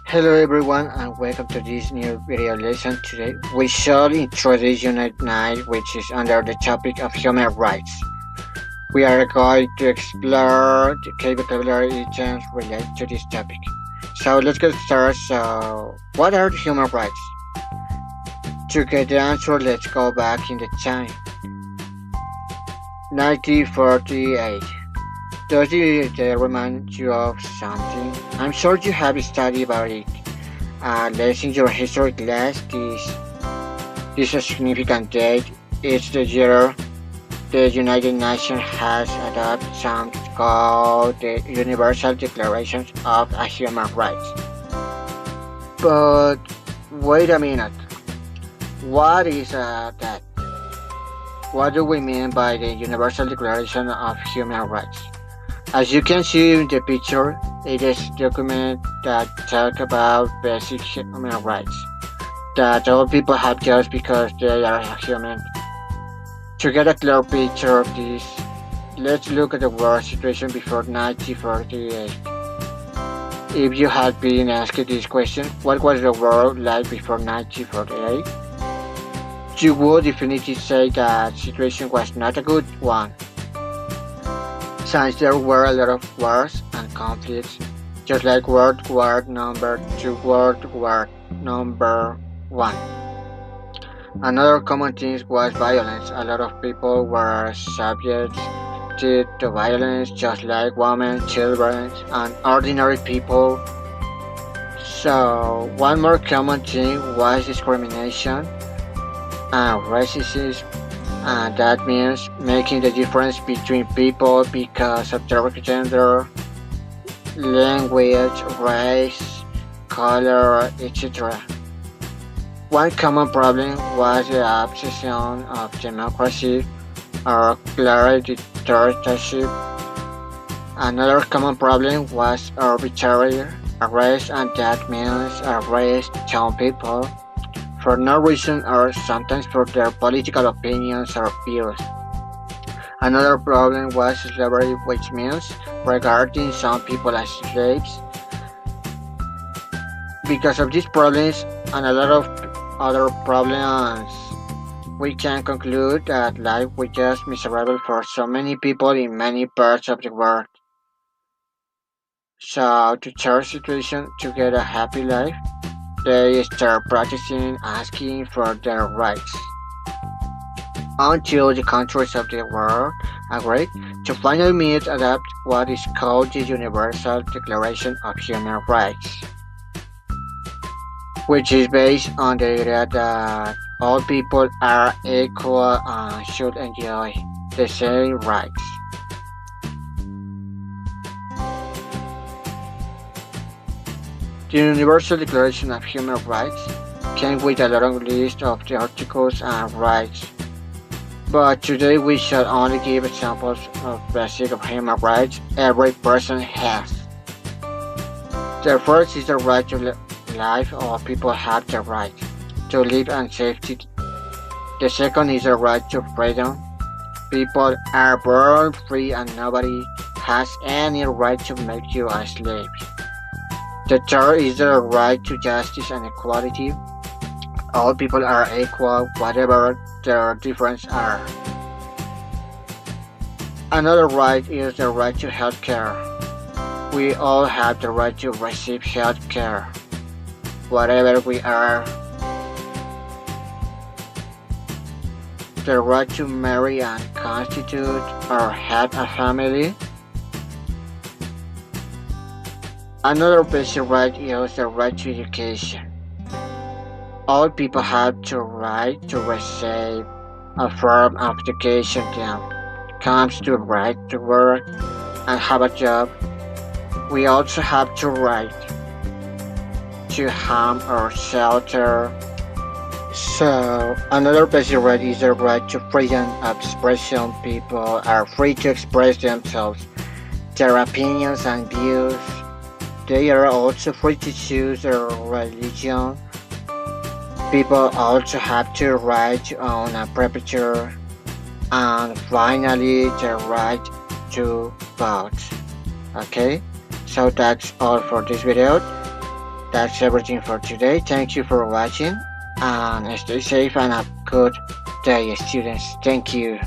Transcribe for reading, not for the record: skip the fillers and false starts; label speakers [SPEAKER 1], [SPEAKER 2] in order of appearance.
[SPEAKER 1] Hello everyone and welcome to this new video lesson. Today we shall introduce Unit 9, which is under the topic of human rights. We are going to explore the key vocabulary terms related to this topic. So let's get started. So what are the human rights? To get the answer, let's go back in the time. 1948. Does it remind you of something? I'm sure you have studied about it. Let's in your history class, this is a significant date. It's the year the United Nations has adopted something called the Universal Declaration of Human Rights. But wait a minute, what is that? What do we mean by the Universal Declaration of Human Rights? As you can see in the picture, it is a document that talks about basic human rights that all people have just because they are human. To get a clear picture of this, let's look at the world situation before 1948. If you had been asked this question, what was the world like before 1948? You would definitely say that the situation was not a good one. Since there were a lot of wars and conflicts, just like World War Number II, World War Number One. Another common thing was violence. A lot of people were subject to violence, just like women, children, and ordinary people. So one more common thing was discrimination and racism. And that means making the difference between people because of their gender, language, race, color, etc. One common problem was the obsession of democracy or clear dictatorship. Another common problem was arbitrary arrest, and that means arrest some people for no reason or sometimes for their political opinions or views. Another problem was slavery, which means regarding some people as slaves. Because of these problems and a lot of other problems, we can conclude that life was just miserable for so many people in many parts of the world. So to change the situation to get a happy life, they start practicing asking for their rights. Until the countries of the world agreed to finally meet adopt what is called the Universal Declaration of Human Rights, which is based on the idea that all people are equal and should enjoy the same rights. The Universal Declaration of Human Rights came with a long list of the articles and rights, but today we shall only give examples of basic of human rights every person has. The first is the right to life. All people have the right to live and safety. The second is the right to freedom. People are born free and nobody has any right to make you a slave. The third is the right to justice and equality. All people are equal, whatever their differences are. Another right is the right to health care. We all have the right to receive health care, whatever we are. The right to marry and constitute or have a family. Another basic right is the right to education. All people have the right to receive a form of education that comes to right to work and have a job. We also have the right to home or shelter. So another basic right is the right to freedom of expression. People are free to express themselves, their opinions and views. They are also free to choose their religion. People also have the right to own a property. And finally, the right to vote. Okay, so that's all for this video. That's everything for today. Thank you for watching and stay safe and have a good day, students. Thank you.